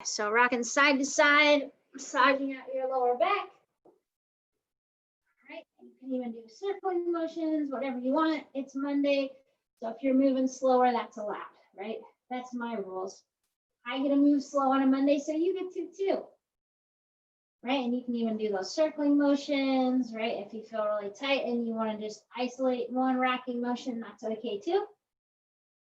So rocking side to side, massaging out your lower back. All right, you can even do circling motions, whatever you want. It's Monday, so if you're moving slower, that's allowed, right? That's my rules. I get to move slow on a Monday, so you get to too. Right, and you can even do those circling motions, right? If you feel really tight and you want to just isolate one rocking motion, that's okay too.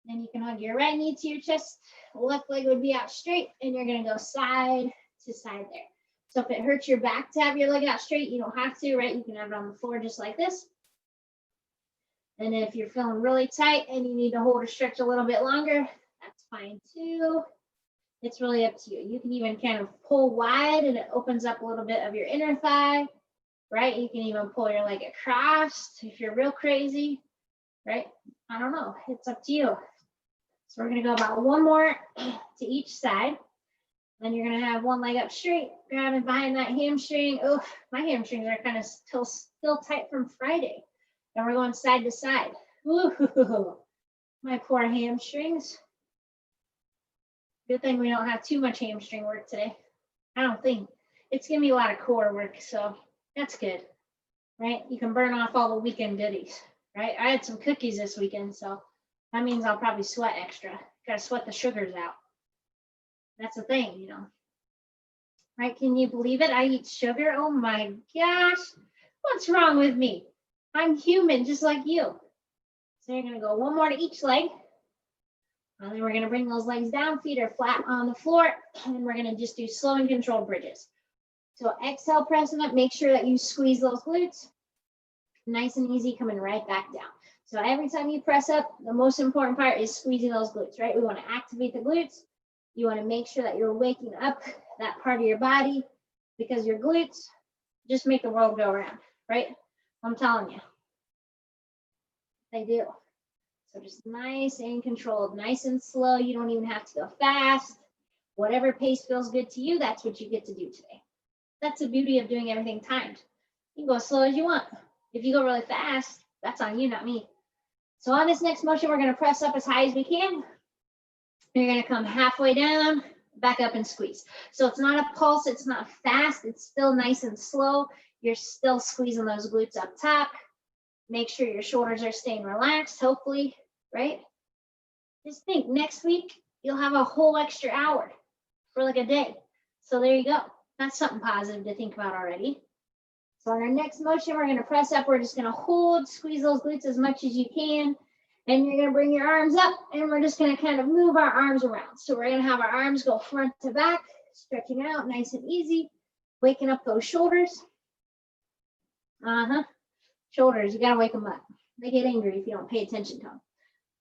Then you can hug your right knee to your chest, left leg would be out straight, and you're gonna go side to side there. So if it hurts your back to have your leg out straight, you don't have to, right? You can have it on the floor just like this. And if you're feeling really tight and you need to hold or stretch a little bit longer, that's fine too. It's really up to you. You can even kind of pull wide and it opens up a little bit of your inner thigh, right? You can even pull your leg across if you're real crazy, right? I don't know, it's up to you. So we're gonna go about one more to each side. Then you're gonna have one leg up straight, grabbing behind that hamstring. Oh, my hamstrings are kind of still tight from Friday. And we're going side to side. Ooh, my poor hamstrings. Good thing we don't have too much hamstring work today. I don't think. It's gonna be a lot of core work, so that's good, right? You can burn off all the weekend goodies, right? I had some cookies this weekend, so that means I'll probably sweat extra. Gotta sweat the sugars out. That's the thing, you know. Right? Can you believe it? I eat sugar. Oh my gosh. What's wrong with me? I'm human just like you. So you're gonna go one more to each leg. And then we're gonna bring those legs down, feet are flat on the floor, and we're gonna just do slow and controlled bridges. So exhale, pressing up, make sure that you squeeze those glutes. Nice and easy, coming right back down. So every time you press up, the most important part is squeezing those glutes, right? We wanna activate the glutes. You wanna make sure that you're waking up that part of your body because your glutes just make the world go around, right? I'm telling you, they do. So just nice and controlled, nice and slow. You don't even have to go fast. Whatever pace feels good to you, that's what you get to do today. That's the beauty of doing everything timed. You can go as slow as you want. If you go really fast, that's on you, not me. So on this next motion, we're gonna press up as high as we can. You're gonna come halfway down, back up and squeeze. So it's not a pulse, it's not fast, it's still nice and slow. You're still squeezing those glutes up top. Make sure your shoulders are staying relaxed, hopefully, right? Just think, next week, you'll have a whole extra hour for like a day. So there you go. That's something positive to think about already. So on our next motion, we're gonna press up. We're just gonna hold, squeeze those glutes as much as you can. And you're gonna bring your arms up and we're just gonna kind of move our arms around. So we're gonna have our arms go front to back, stretching out nice and easy, waking up those shoulders. Shoulders, you gotta wake them up. They get angry if you don't pay attention to them.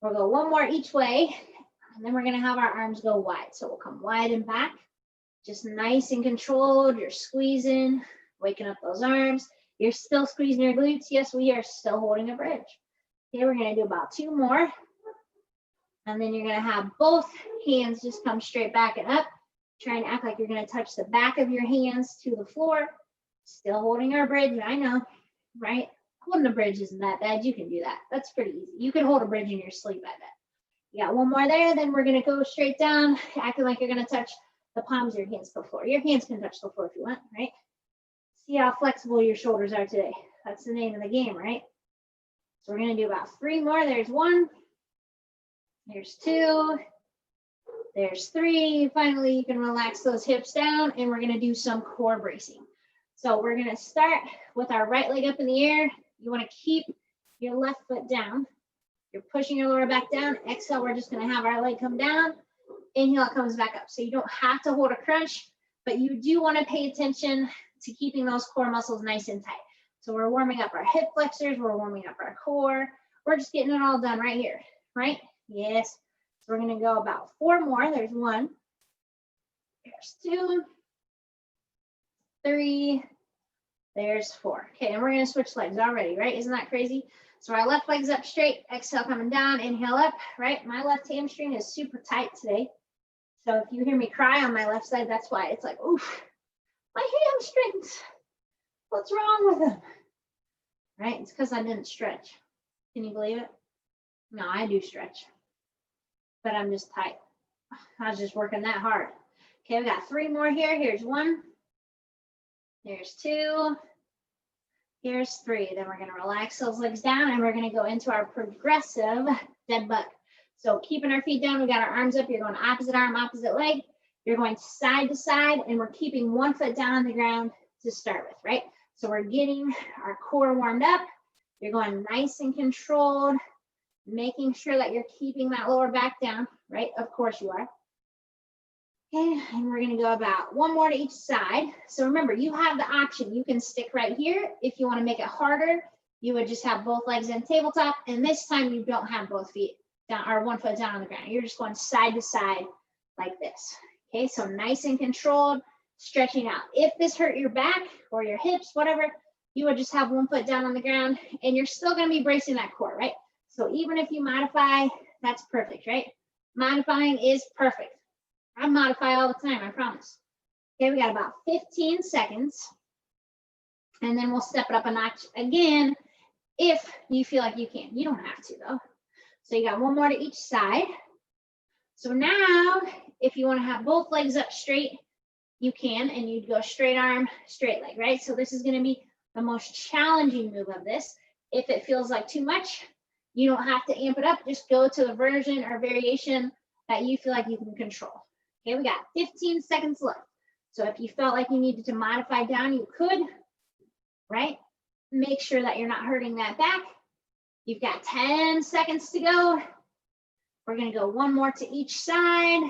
We'll go one more each way, and then we're gonna have our arms go wide. So we'll come wide and back, just nice and controlled. You're squeezing, waking up those arms. You're still squeezing your glutes. Yes, we are still holding a bridge. Okay, we're gonna do about 2 more. And then you're gonna have both hands just come straight back and up. Try and act like you're gonna touch the back of your hands to the floor. Still holding our bridge, I know, right? Holding a bridge isn't that bad. You can do that. That's pretty easy. You can hold a bridge in your sleep, I bet. You got one more there, then we're gonna go straight down, acting like you're gonna touch the palms of your hands to the floor. Your hands can touch the floor if you want, right? See how flexible your shoulders are today. That's the name of the game, right? So we're gonna do about 3 more. There's 1, there's 2, there's 3. Finally, you can relax those hips down and we're gonna do some core bracing. So we're gonna start with our right leg up in the air. You wanna keep your left foot down. You're pushing your lower back down. Exhale, we're just gonna have our leg come down. Inhale, it comes back up. So you don't have to hold a crunch, but you do wanna pay attention to keeping those core muscles nice and tight. So we're warming up our hip flexors, we're warming up our core. We're just getting it all done right here, right? Yes. So we're gonna go about 4 more. There's 1, there's 2, 3, there's 4. Okay, and we're gonna switch legs already, right? Isn't that crazy? So our left leg's up straight, exhale coming down, inhale up, right? My left hamstring is super tight today. So if you hear me cry on my left side, that's why. It's like, oof, my hamstrings. What's wrong with them? Right? It's because I didn't stretch. Can you believe it? No, I do stretch, but I'm just tight. I was just working that hard. Okay, we got 3 more here. Here's 1. Here's 2. Here's 3. Then we're going to relax those legs down and we're going to go into our progressive dead bug. So keeping our feet down, we got our arms up. You're going opposite arm, opposite leg. You're going side to side and we're keeping 1 foot down on the ground to start with, right? So we're getting our core warmed up. You're going nice and controlled, making sure that you're keeping that lower back down, right? Of course you are. Okay, and we're gonna go about 1 more to each side. So remember, you have the option. You can stick right here. If you wanna make it harder, you would just have both legs in tabletop. And this time you don't have both feet down or 1 foot down on the ground. You're just going side to side like this. Okay, so nice and controlled, stretching out. If this hurt your back or your hips, whatever, you would just have 1 foot down on the ground and you're still gonna be bracing that core, right? So even if you modify, that's perfect, right? Modifying is perfect. I modify all the time, I promise. Okay, we got about 15 seconds. And then we'll step it up a notch again if you feel like you can. You don't have to though. So you got 1 more to each side. So now, if you want to have both legs up straight, you can, and you'd go straight arm, straight leg, right? So this is going to be the most challenging move of this. If it feels like too much, you don't have to amp it up. Just go to the version or variation that you feel like you can control. Okay, we got 15 seconds left. So if you felt like you needed to modify down, you could, right? Make sure that you're not hurting that back. You've got 10 seconds to go. We're gonna go 1 more to each side.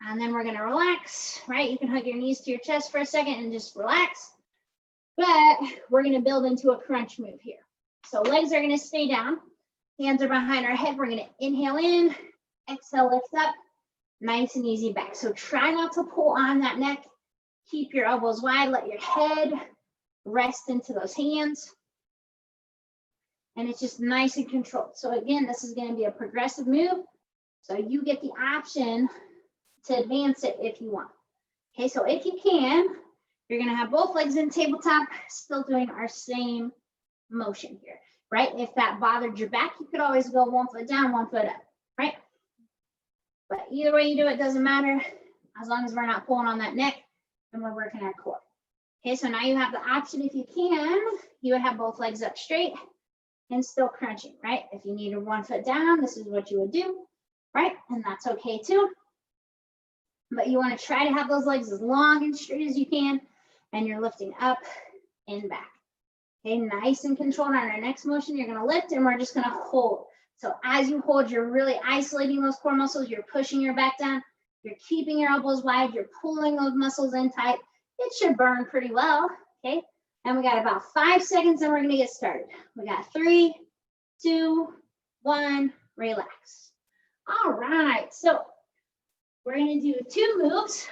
And then we're gonna relax, right? You can hug your knees to your chest for a second and just relax. But we're gonna build into a crunch move here. So legs are gonna stay down. Hands are behind our head. We're gonna inhale in, exhale, lift up. Nice and easy back. So try not to pull on that neck. Keep your elbows wide. Let your head rest into those hands. And it's just nice and controlled. So again, this is going to be a progressive move. So you get the option to advance it if you want. Okay, so if you can, you're going to have both legs in tabletop, still doing our same motion here, right? If that bothered your back, you could always go 1 foot down, 1 foot up, right? But either way you do it, doesn't matter, as long as we're not pulling on that neck and we're working our core. Okay, so now you have the option, if you can, you would have both legs up straight and still crunching, right? If you needed 1 foot down, this is what you would do, right? And that's okay too. But you want to try to have those legs as long and straight as you can, and you're lifting up and back. Okay, nice and controlled. On our next motion, you're going to lift and we're just going to hold. So as you hold, you're really isolating those core muscles. You're pushing your back down. You're keeping your elbows wide. You're pulling those muscles in tight. It should burn pretty well, okay? And we got about 5 seconds and we're going to get started. We got 3, 2, 1, relax. All right, so we're going to do 2 moves,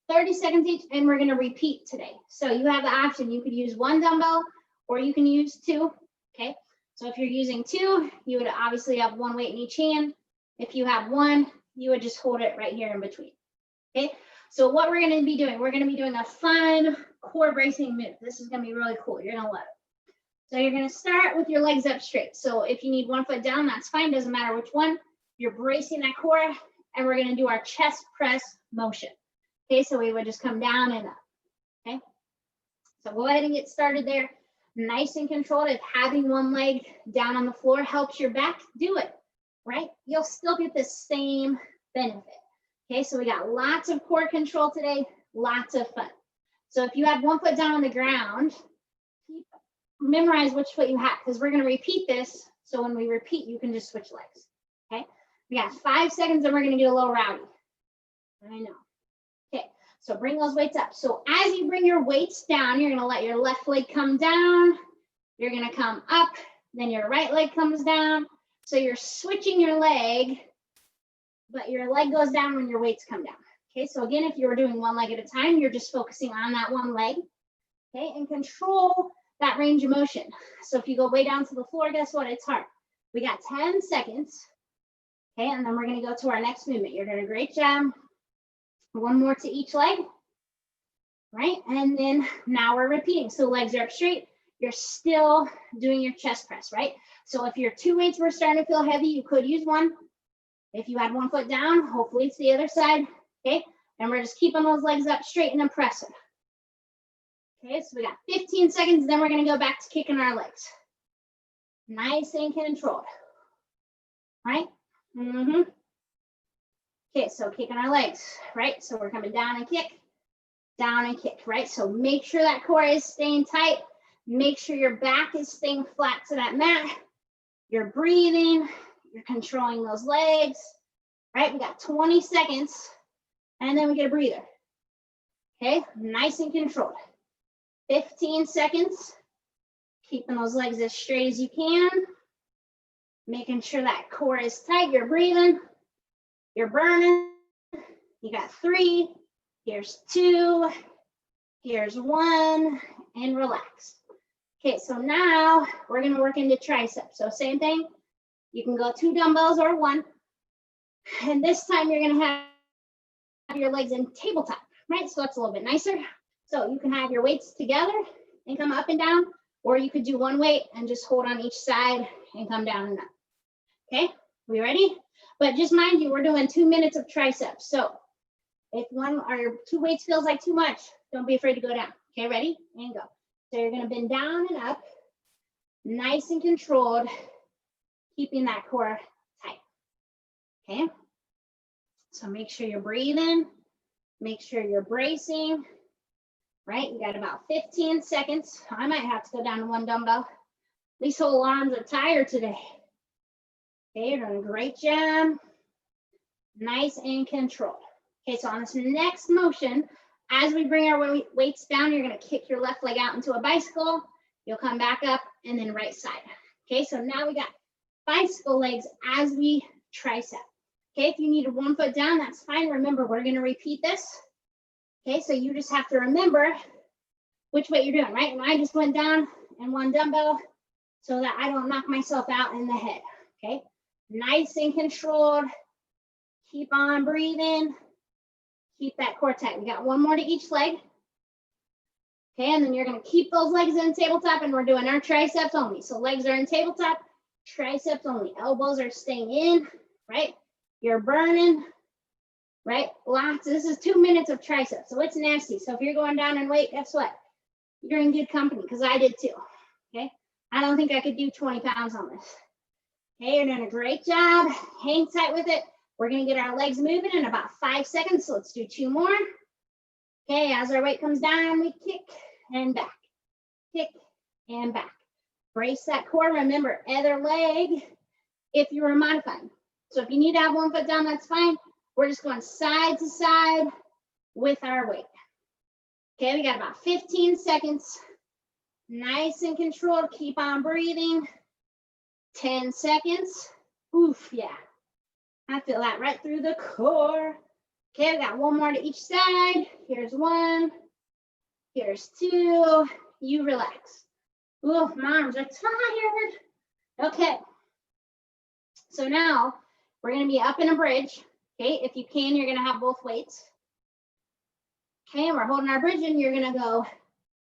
30 seconds each, and we're going to repeat today. So you have the option. You could use 1 dumbbell or you can use 2, okay? So if you're using 2, you would obviously have 1 weight in each hand. If you have 1, you would just hold it right here in between. Okay, so what we're going to be doing, we're going to be doing a fun core bracing move. This is going to be really cool. You're going to love it. So you're going to start with your legs up straight. So if you need 1 foot down, that's fine. Doesn't matter which one. You're bracing that core, and we're going to do our chest press motion. Okay, so we would just come down and up. Okay, so go ahead and get started there. Nice and controlled. If having 1 leg down on the floor helps your back, do it, right? You'll still get the same benefit. Okay, so we got lots of core control today, lots of fun. So if you have 1 foot down on the ground, memorize which foot you have, because we're going to repeat this. So when we repeat, you can just switch legs. Okay, we got 5 seconds and we're going to get a little rowdy. I know. Okay, so bring those weights up. So as you bring your weights down, you're going to let your left leg come down. You're going to come up, then your right leg comes down. So you're switching your leg, but your leg goes down when your weights come down. Okay, so again, if you were doing 1 leg at a time, you're just focusing on that 1 leg. Okay, and control that range of motion. So if you go way down to the floor, guess what? It's hard. We got 10 seconds. Okay, and then we're going to go to our next movement. You're doing a great job. 1 more to each leg. Right, and then now we're repeating. So legs are up straight. You're still doing your chest press, right? So if your 2 weights were starting to feel heavy, you could use 1. If you had 1 foot down, hopefully it's the other side. Okay, And we're just keeping those legs up straight and pressing. Okay, so we got 15 seconds, then we're gonna go back to kicking our legs. Nice and controlled, right? Okay, so kicking our legs, right? So we're coming down and kick, right? So make sure that core is staying tight. Make sure your back is staying flat to that mat. You're breathing, you're controlling those legs, right? We got 20 seconds, and then we get a breather. Okay, nice and controlled. 15 seconds, keeping those legs as straight as you can, making sure that core is tight, you're breathing, you're burning. You got 3, here's 2, here's 1, and relax. Okay, so now we're gonna work into triceps. So same thing, you can go 2 dumbbells or 1, and this time you're gonna have your legs in tabletop, right? So that's a little bit nicer. So you can have your weights together and come up and down, or you could do 1 weight and just hold on each side and come down and up. Okay, we ready? But just mind you, we're doing 2 minutes of triceps. So if 1 or 2 weights feels like too much, don't be afraid to go down. Okay, ready? And go. So you're gonna bend down and up, nice and controlled, keeping that core tight. Okay, so make sure you're breathing, make sure you're bracing. Right, you got about 15 seconds. I might have to go down to 1 dumbbell. These whole arms are tired today. Okay, you're doing a great job. Nice and controlled. Okay, so on this next motion, as we bring our weights down, you're gonna kick your left leg out into a bicycle. You'll come back up and then right side. Okay, so now we got bicycle legs as we tricep. Okay, if you need 1 foot down, that's fine. Remember, we're gonna repeat this. Okay, so you just have to remember which weight you're doing, right? And I just went down and 1 dumbbell so that I don't knock myself out in the head, okay? Nice and controlled. Keep on breathing. Keep that core tight. We got 1 more to each leg. Okay, and then you're gonna keep those legs in tabletop, and we're doing our triceps only. So legs are in tabletop, triceps only. Elbows are staying in, right? You're burning. Right? Lots. This is 2 minutes of triceps, so it's nasty. So if you're going down in weight, guess what? You're in good company, because I did too. Okay? I don't think I could do 20 pounds on this. Okay, you're doing a great job. Hang tight with it. We're gonna get our legs moving in about 5 seconds, so let's do 2 more. Okay, as our weight comes down, we kick and back. Kick and back. Brace that core. Remember, other leg if you were modifying. So if you need to have 1 foot down, that's fine. We're just going side to side with our weight. Okay, we got about 15 seconds. Nice and controlled. Keep on breathing. 10 seconds. Oof, yeah. I feel that right through the core. Okay, we got 1 more to each side. Here's 1. Here's 2. You relax. Ooh, my arms are tired. Okay. So now we're going to be up in a bridge. Okay, if you can, you're gonna have both weights. Okay, and we're holding our bridge, and you're gonna go,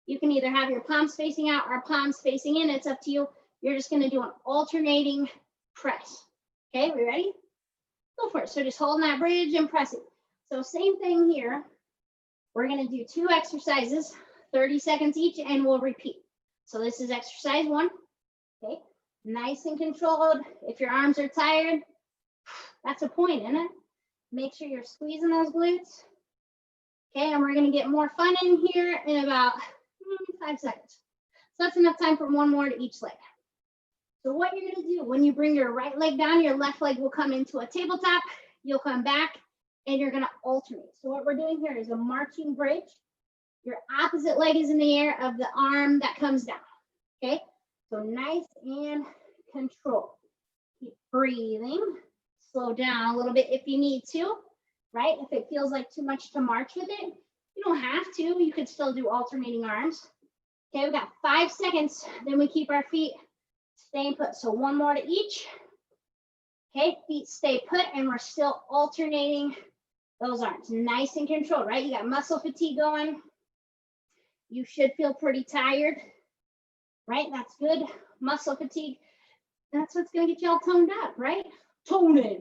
you can either have your palms facing out or palms facing in, it's up to you. You're just gonna do an alternating press. Okay, we ready? Go for it. So just holding that bridge and pressing. So same thing here. We're gonna do 2 exercises, 30 seconds each, and we'll repeat. So this is exercise 1. Okay, nice and controlled. If your arms are tired, that's a point, isn't it? Make sure you're squeezing those glutes. Okay, and we're gonna get more fun in here in about 5 seconds. So that's enough time for 1 more to each leg. So what you're gonna do, when you bring your right leg down, your left leg will come into a tabletop, you'll come back, and you're gonna alternate. So what we're doing here is a marching bridge. Your opposite leg is in the air of the arm that comes down, okay? So nice and controlled. Keep breathing. Slow down a little bit if you need to, right? If it feels like too much to march with it, you don't have to. You could still do alternating arms. Okay, we got 5 seconds. Then we keep our feet staying put. So 1 more to each. Okay, feet stay put, and we're still alternating those arms. Nice and controlled, right? You got muscle fatigue going. You should feel pretty tired, right? That's good. Muscle fatigue. That's what's going to get you all toned up, right? Tone in.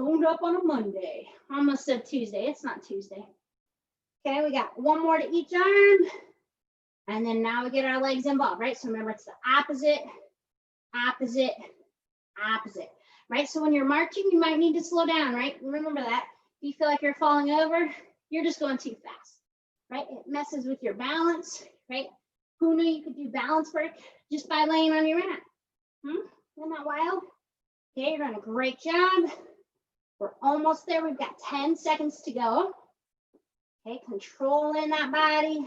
Toned up on a Monday. Almost said Tuesday. It's not Tuesday. Okay, we got one more to each arm. And then now we get our legs involved, right? So remember, it's the opposite, opposite, opposite, right? So when you're marching, you might need to slow down, right? Remember that. If you feel like you're falling over, you're just going too fast, right? It messes with your balance, right? Who knew you could do balance work just by laying on your mat? Isn't that wild? Okay, you're doing a great job. We're almost there. We've got 10 seconds to go. Okay, controlling that body,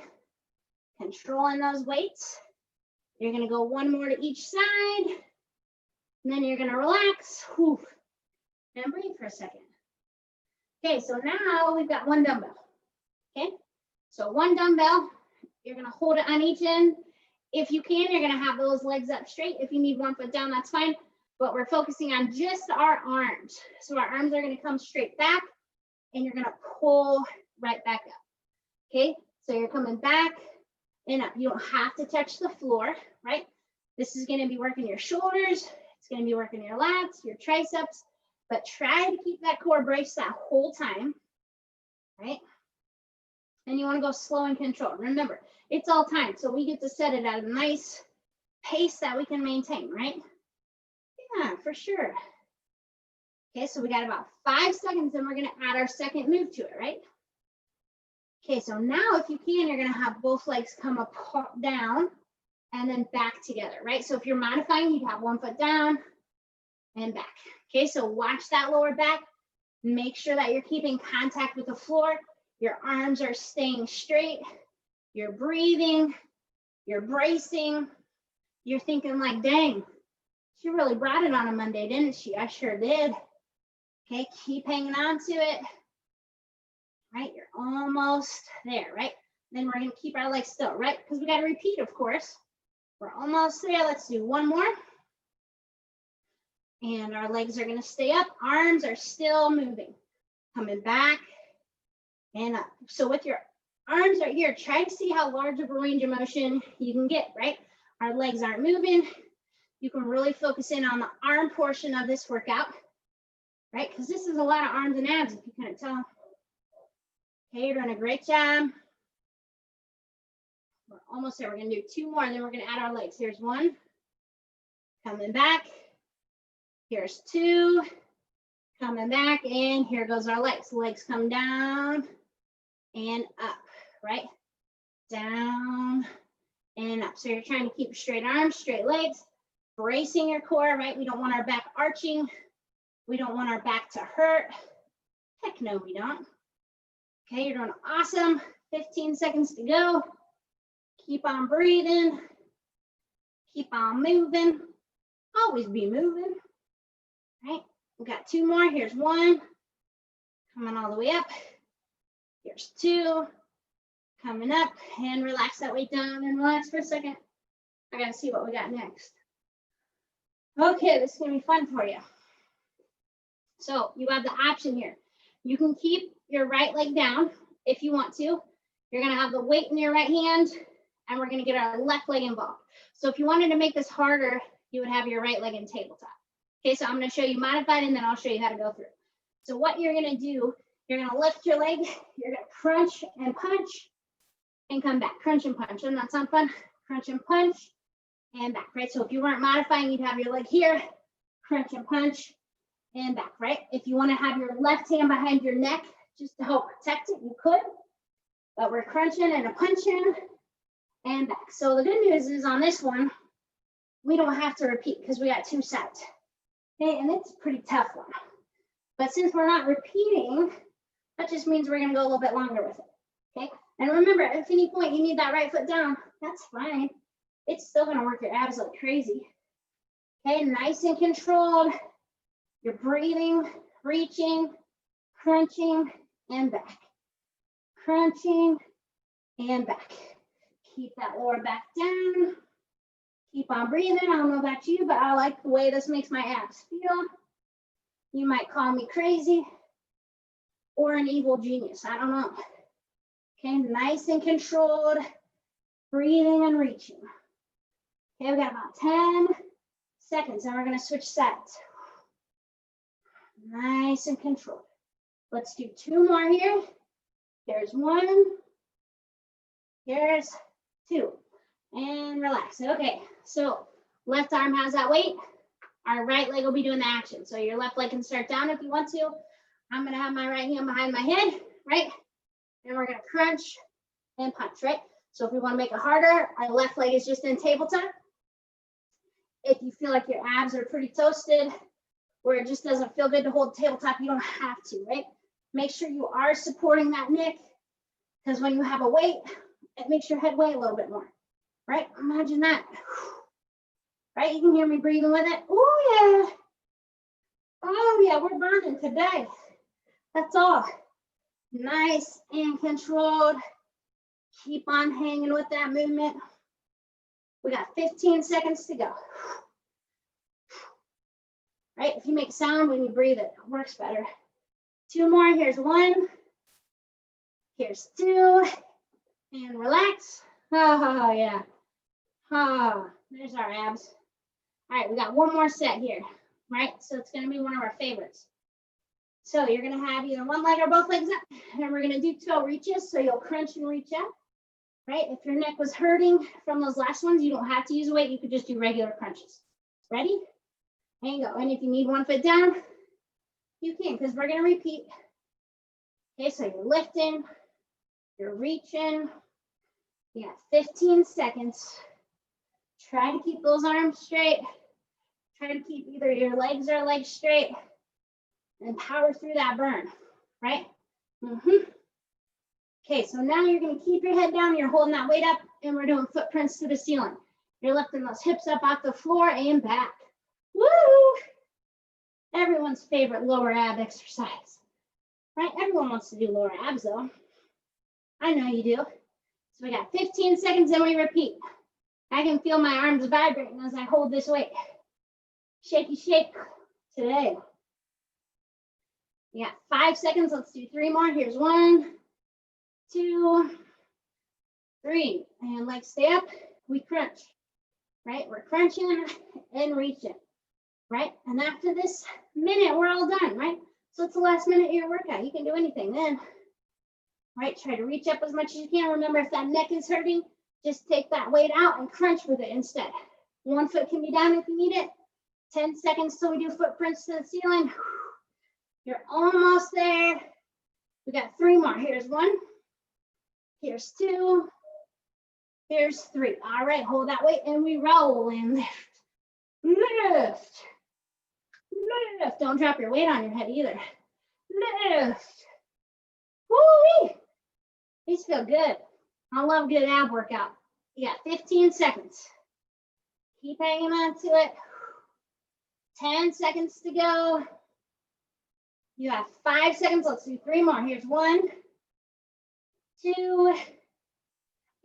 controlling those weights. You're going to go one more to each side, and then you're going to relax. Whew. And breathe for a second. Okay, so now we've got one dumbbell. Okay, so one dumbbell, you're going to hold it on each end. If you can, you're going to have those legs up straight. If you need 1 foot down, that's fine. But we're focusing on just our arms. So our arms are going to come straight back, and you're going to pull right back up. Okay, so you're coming back and up. You don't have to touch the floor, right? This is going to be working your shoulders. It's going to be working your lats, your triceps, but try to keep that core braced that whole time, right? And you want to go slow and controlled. Remember, it's all time, so we get to set it at a nice pace that we can maintain, right? Yeah, for sure. Okay, so we got about 5 seconds, and we're going to add our second move to it, right? Okay, so now if you can, you're going to have both legs come apart, down, and then back together, right? So if you're modifying, you'd have 1 foot down and back. Okay, so watch that lower back. Make sure that you're keeping contact with the floor. Your arms are staying straight. You're breathing. You're bracing. You're thinking like, dang, she really brought it on a Monday, didn't she? I sure did. Okay, keep hanging on to it. Right, you're almost there, right? Then we're going to keep our legs still, right? Because we got to repeat, of course. We're almost there. Let's do one more. And our legs are going to stay up. Arms are still moving. Coming back and up. So with your arms right here, try to see how large of a range of motion you can get, right? Our legs aren't moving. You can really focus in on the arm portion of this workout, right? Because this is a lot of arms and abs, if you couldn't tell. Okay, you're doing a great job. We're almost there. We're going to do 2 more, and then we're going to add our legs. Here's 1. Coming back. Here's 2. Coming back, and here goes our legs. Legs come down and up, right? Down and up. So you're trying to keep straight arms, straight legs, bracing your core, right? We don't want our back arching. We don't want our back to hurt. Heck no, we don't. Okay, you're doing awesome. 15 seconds to go. Keep on breathing. Keep on moving. Always be moving. Right? We got 2 more. Here's 1. Coming all the way up. Here's 2. Coming up. And relax that weight down and relax for a second. I got to see what we got next. Okay, this is going to be fun for you. So you have the option here. You can keep your right leg down if you want to. You're going to have the weight in your right hand, and we're going to get our left leg involved. So if you wanted to make this harder, you would have your right leg in tabletop. Okay, so I'm going to show you modified, and then I'll show you how to go through. So what you're going to do, you're going to lift your leg, you're going to crunch and punch, and come back. Crunch and punch. Doesn't that sound fun? Crunch and punch, and back, right? So if you weren't modifying, you'd have your leg here, crunch and punch, and back, right? If you want to have your left hand behind your neck just to help protect it, you could. But we're crunching and a punching and back. So the good news is on this one, we don't have to repeat because we got 2 sets. Okay, and it's a pretty tough one. But since we're not repeating, that just means we're going to go a little bit longer with it. Okay, and remember, if at any point you need that right foot down, that's fine. It's still going to work your abs like crazy. Okay, nice and controlled. You're breathing, reaching, crunching, and back. Crunching, and back. Keep that lower back down. Keep on breathing. I don't know about you, but I like the way this makes my abs feel. You might call me crazy or an evil genius. I don't know. Okay, nice and controlled. Breathing and reaching. Okay, we got about 10 seconds, and we're going to switch sides. Nice and controlled. Let's do 2 more here. Here's 1. Here's 2. And relax. Okay, so left arm has that weight. Our right leg will be doing the action. So your left leg can start down if you want to. I'm gonna have my right hand behind my head, right? And we're gonna crunch and punch, right? So if we wanna make it harder, our left leg is just in tabletop. If you feel like your abs are pretty toasted, where it just doesn't feel good to hold tabletop, you don't have to, right? Make sure you are supporting that neck, because when you have a weight, it makes your head weigh a little bit more, right? Imagine that, right? You can hear me breathing with it. Oh yeah. Oh yeah, we're burning today. That's all. Nice and controlled. Keep on hanging with that movement. We got 15 seconds to go. Right? If you make sound when you breathe, it works better. 2 more. Here's 1. Here's 2. And relax. Oh, yeah. Oh, there's our abs. All right, we got 1 more set here. Right? So it's going to be one of our favorites. So you're going to have either one leg or both legs up. And we're going to do toe reaches. So you'll crunch and reach out. Right? If your neck was hurting from those last ones, you don't have to use a weight. You could just do regular crunches. Ready? And go. And if you need 1 foot down, you can, because we're going to repeat. Okay, so you're lifting, you're reaching. You got 15 seconds. Try to keep those arms straight. Try to keep either your legs or legs straight and power through that burn, right? Okay, so now you're going to keep your head down. You're holding that weight up, and we're doing footprints to the ceiling. You're lifting those hips up off the floor and back. Woo! Everyone's favorite lower ab exercise, right? Everyone wants to do lower abs, though. I know you do. So we got 15 seconds, and we repeat. I can feel my arms vibrating as I hold this weight. Shaky shake today. You got 5 seconds. Let's do 3 more. Here's 1, 2, 3. And legs stay up. We crunch, right? We're crunching and reaching, right? And after this minute, we're all done, right? So it's the last minute of your workout. You can do anything then, right? Try to reach up as much as you can. Remember, if that neck is hurting, just take that weight out and crunch with it instead. 1 foot can be down if you need it. 10 seconds till we do footprints to the ceiling. You're almost there. We got 3 more. Here's 1. Here's 2. Here's 3. All right, hold that weight and we roll and lift. Lift. Lift. Don't drop your weight on your head either. Lift. Woo-wee. These feel good. I love good ab workout. You got 15 seconds. Keep hanging on to it. 10 seconds to go. You have 5 seconds. Let's do 3 more. Here's 1, 2,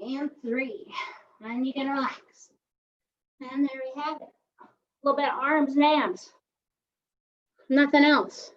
and 3. And you can relax. And there we have it. A little bit of arms and abs. Nothing else.